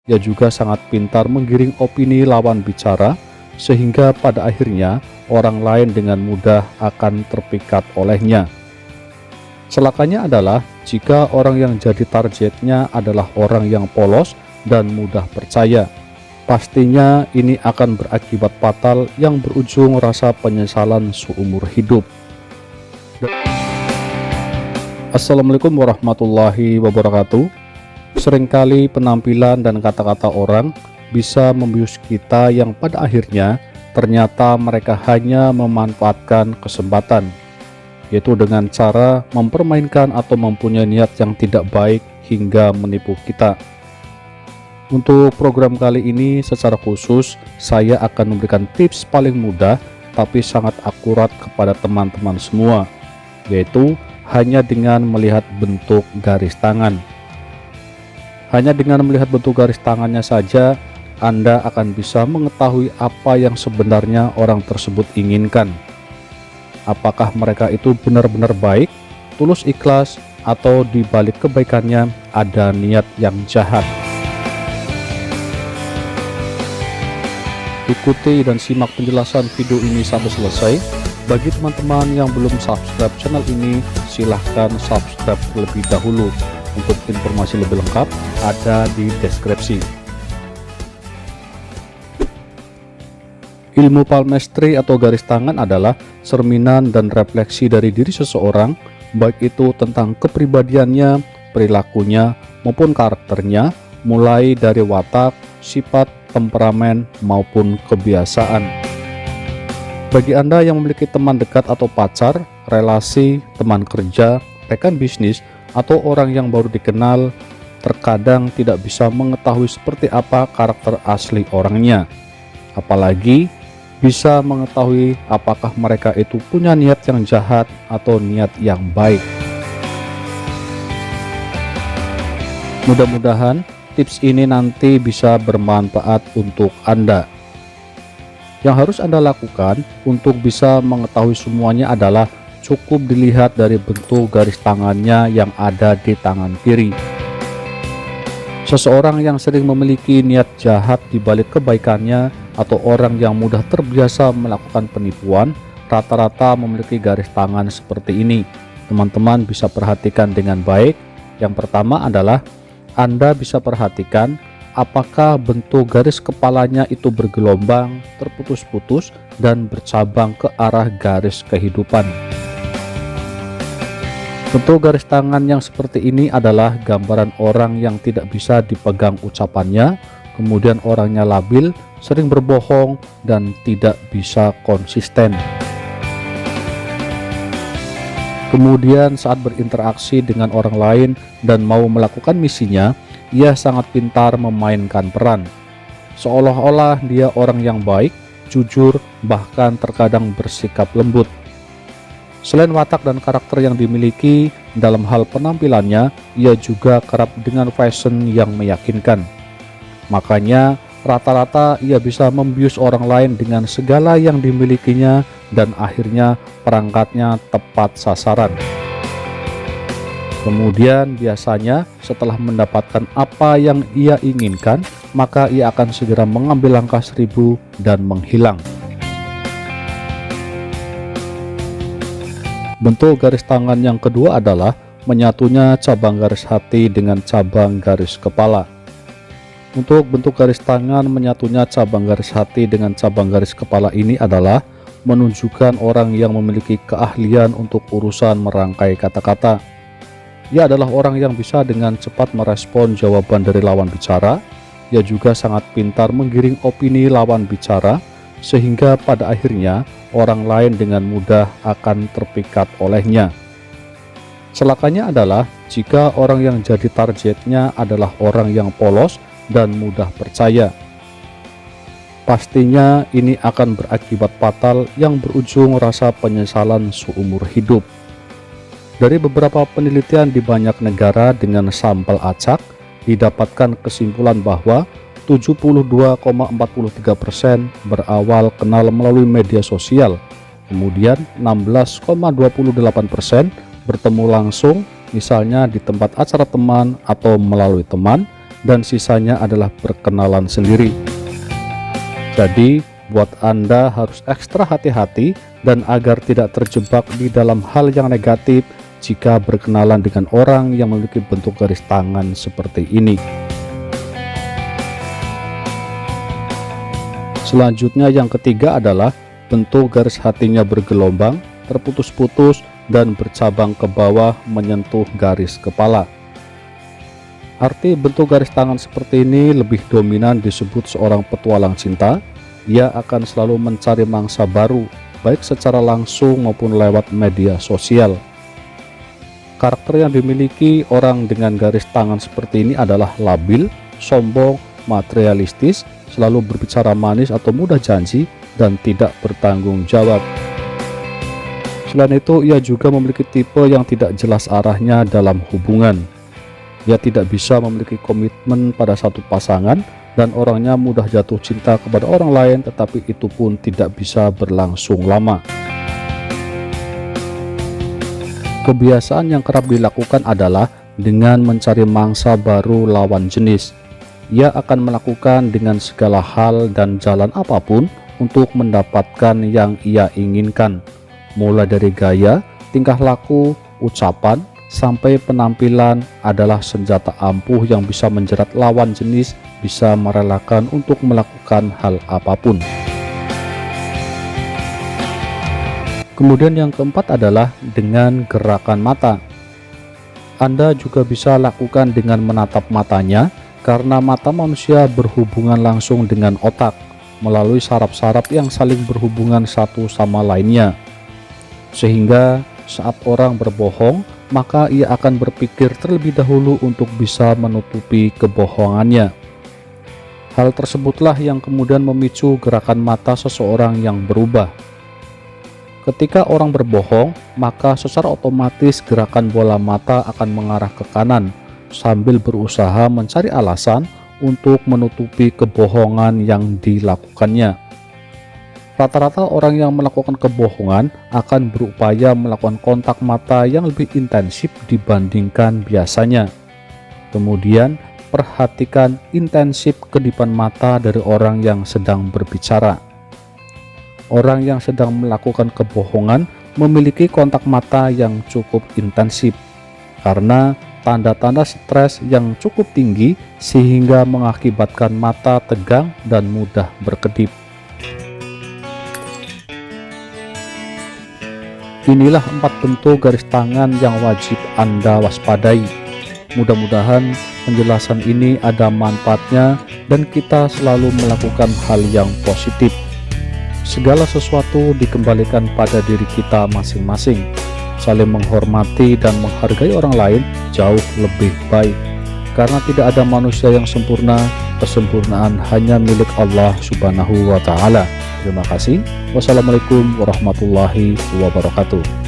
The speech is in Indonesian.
Ia juga sangat pintar menggiring opini lawan bicara, sehingga pada akhirnya orang lain dengan mudah akan terpikat olehnya. Celakanya adalah jika orang yang jadi targetnya adalah orang yang polos dan mudah percaya. Pastinya ini akan berakibat fatal yang berujung rasa penyesalan seumur hidup. Assalamualaikum warahmatullahi wabarakatuh. Seringkali penampilan dan kata-kata orang bisa membius kita yang pada akhirnya ternyata mereka hanya memanfaatkan kesempatan, yaitu dengan cara mempermainkan atau mempunyai niat yang tidak baik hingga menipu kita. Untuk program kali ini secara khusus saya akan memberikan tips paling mudah tapi sangat akurat kepada teman-teman semua, yaitu hanya dengan melihat bentuk garis tangan. Hanya dengan melihat bentuk garis tangannya saja Anda akan bisa mengetahui apa yang sebenarnya orang tersebut inginkan. Apakah mereka itu benar-benar baik, tulus ikhlas, atau di balik kebaikannya ada niat yang jahat. Ikuti dan simak penjelasan video ini sampai selesai. Bagi teman-teman yang belum subscribe channel ini, silahkan subscribe terlebih dahulu. Untuk informasi lebih lengkap ada di deskripsi. Ilmu palmistry atau garis tangan adalah cerminan dan refleksi dari diri seseorang, baik itu tentang kepribadiannya, perilakunya, maupun karakternya, mulai dari watak, sifat, temperamen, maupun kebiasaan. Bagi Anda yang memiliki teman dekat atau pacar, relasi, teman kerja, rekan bisnis, atau orang yang baru dikenal, terkadang tidak bisa mengetahui seperti apa karakter asli orangnya. Apalagi bisa mengetahui apakah mereka itu punya niat yang jahat atau niat yang baik. Mudah-mudahan tips ini nanti bisa bermanfaat untuk Anda. Yang harus Anda lakukan untuk bisa mengetahui semuanya adalah cukup dilihat dari bentuk garis tangannya yang ada di tangan kiri. Seseorang yang sering memiliki niat jahat di balik kebaikannya atau orang yang mudah terbiasa melakukan penipuan rata-rata memiliki garis tangan seperti ini. Teman-teman bisa perhatikan dengan baik. Yang pertama adalah Anda bisa perhatikan apakah bentuk garis kepalanya itu bergelombang, terputus-putus, dan bercabang ke arah garis kehidupan. Bentuk garis tangan yang seperti ini adalah gambaran orang yang tidak bisa dipegang ucapannya, kemudian orangnya labil, sering berbohong, dan tidak bisa konsisten. Kemudian saat berinteraksi dengan orang lain dan mau melakukan misinya, ia sangat pintar memainkan peran. Seolah-olah dia orang yang baik, jujur, bahkan terkadang bersikap lembut. Selain watak dan karakter yang dimiliki, dalam hal penampilannya, ia juga kerap dengan fashion yang meyakinkan. Makanya, rata-rata ia bisa membius orang lain dengan segala yang dimilikinya dan akhirnya perangkatnya tepat sasaran. Kemudian biasanya setelah mendapatkan apa yang ia inginkan, maka ia akan segera mengambil langkah 1000 dan menghilang. Bentuk garis tangan yang kedua adalah menyatunya cabang garis hati dengan cabang garis kepala. Untuk bentuk garis tangan menyatunya cabang garis hati dengan cabang garis kepala ini adalah menunjukkan orang yang memiliki keahlian untuk urusan merangkai kata-kata. Ia adalah orang yang bisa dengan cepat merespon jawaban dari lawan bicara. Ia juga sangat pintar menggiring opini lawan bicara, sehingga pada akhirnya orang lain dengan mudah akan terpikat olehnya. Celakanya adalah jika orang yang jadi targetnya adalah orang yang polos dan mudah percaya. Pastinya ini akan berakibat fatal yang berujung rasa penyesalan seumur hidup. Dari beberapa penelitian di banyak negara dengan sampel acak, didapatkan kesimpulan bahwa 72,43% berawal kenal melalui media sosial, kemudian 16,28% bertemu langsung, misalnya di tempat acara teman atau melalui teman, dan sisanya adalah perkenalan sendiri. Jadi, buat Anda harus ekstra hati-hati dan agar tidak terjebak di dalam hal yang negatif jika berkenalan dengan orang yang memiliki bentuk garis tangan seperti ini. Selanjutnya yang ketiga adalah bentuk garis hatinya bergelombang, terputus-putus, dan bercabang ke bawah menyentuh garis kepala. Arti bentuk garis tangan seperti ini lebih dominan disebut seorang petualang cinta. Ia akan selalu mencari mangsa baru, baik secara langsung maupun lewat media sosial. Karakter yang dimiliki orang dengan garis tangan seperti ini adalah labil, sombong, materialistis, selalu berbicara manis atau mudah janji, dan tidak bertanggung jawab. Selain itu, ia juga memiliki tipe yang tidak jelas arahnya dalam hubungan. Ia tidak bisa memiliki komitmen pada satu pasangan dan orangnya mudah jatuh cinta kepada orang lain, tetapi itu pun tidak bisa berlangsung lama. Kebiasaan yang kerap dilakukan adalah dengan mencari mangsa baru lawan jenis. Ia akan melakukan dengan segala hal dan jalan apapun untuk mendapatkan yang ia inginkan, mulai dari gaya, tingkah laku, ucapan, sampai penampilan adalah senjata ampuh yang bisa menjerat lawan jenis, bisa merelakan untuk melakukan hal apapun. Kemudian yang keempat adalah dengan gerakan mata. Anda juga bisa lakukan dengan menatap matanya, karena mata manusia berhubungan langsung dengan otak melalui saraf-saraf yang saling berhubungan satu sama lainnya, sehingga saat orang berbohong, maka ia akan berpikir terlebih dahulu untuk bisa menutupi kebohongannya. Hal tersebutlah yang kemudian memicu gerakan mata seseorang yang berubah. Ketika orang berbohong, maka secara otomatis gerakan bola mata akan mengarah ke kanan, sambil berusaha mencari alasan untuk menutupi kebohongan yang dilakukannya. Rata-rata orang yang melakukan kebohongan akan berupaya melakukan kontak mata yang lebih intensif dibandingkan biasanya. Kemudian, perhatikan intensif kedipan mata dari orang yang sedang berbicara. Orang yang sedang melakukan kebohongan memiliki kontak mata yang cukup intensif karena tanda-tanda stres yang cukup tinggi sehingga mengakibatkan mata tegang dan mudah berkedip. Inilah 4 bentuk garis tangan yang wajib Anda waspadai. Mudah-mudahan penjelasan ini ada manfaatnya dan kita selalu melakukan hal yang positif. Segala sesuatu dikembalikan pada diri kita masing-masing. Saling menghormati dan menghargai orang lain jauh lebih baik. Karena tidak ada manusia yang sempurna, kesempurnaan hanya milik Allah Subhanahu wa Ta'ala. Terima kasih. Wassalamualaikum warahmatullahi wabarakatuh.